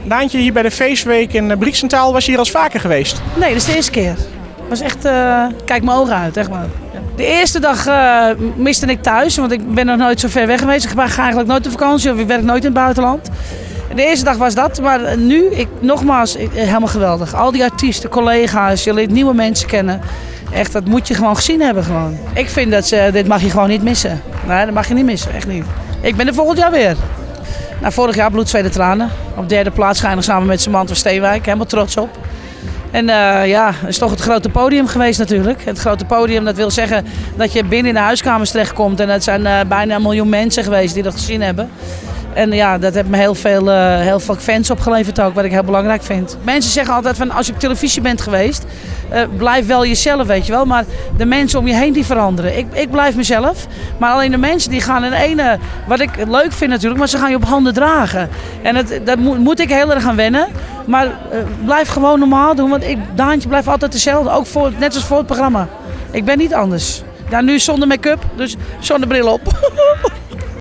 Daantje, hier bij de feestweek in Briksentaal was je hier al vaker geweest? Nee, dat is de eerste keer. Het was echt, kijk mijn ogen uit, echt maar. De eerste dag miste ik thuis, want ik ben nog nooit zo ver weg geweest. Ik ga eigenlijk nooit op vakantie of ik werk nooit in het buitenland. De eerste dag was dat, maar nu, nogmaals, helemaal geweldig. Al die artiesten, collega's, je leert nieuwe mensen kennen. Echt, dat moet je gewoon gezien hebben gewoon. Ik vind dat dit mag je gewoon niet missen. Nee, dat mag je niet missen, echt niet. Ik ben er volgend jaar weer. Nou, vorig jaar bloed, zweet en tranen. Op derde plaats schijnig samen met Samantha Steenwijk. Helemaal trots op. En ja, het is toch het grote podium geweest natuurlijk. Het grote podium, dat wil zeggen dat je binnen in de huiskamers terechtkomt. En dat zijn bijna 1 miljoen mensen geweest die dat gezien hebben. En ja, dat heeft me heel veel fans opgeleverd ook, wat ik heel belangrijk vind. Mensen zeggen altijd van als je op televisie bent geweest, blijf wel jezelf, weet je wel. Maar de mensen om je heen die veranderen. Ik blijf mezelf, maar alleen de mensen die gaan in ene, wat ik leuk vind natuurlijk, maar ze gaan je op handen dragen. En dat moet ik heel erg aan wennen. Maar blijf gewoon normaal doen, want Daantje blijft altijd hetzelfde. Ook net als voor het programma. Ik ben niet anders. Ja, nu zonder make-up, dus zonnebril op.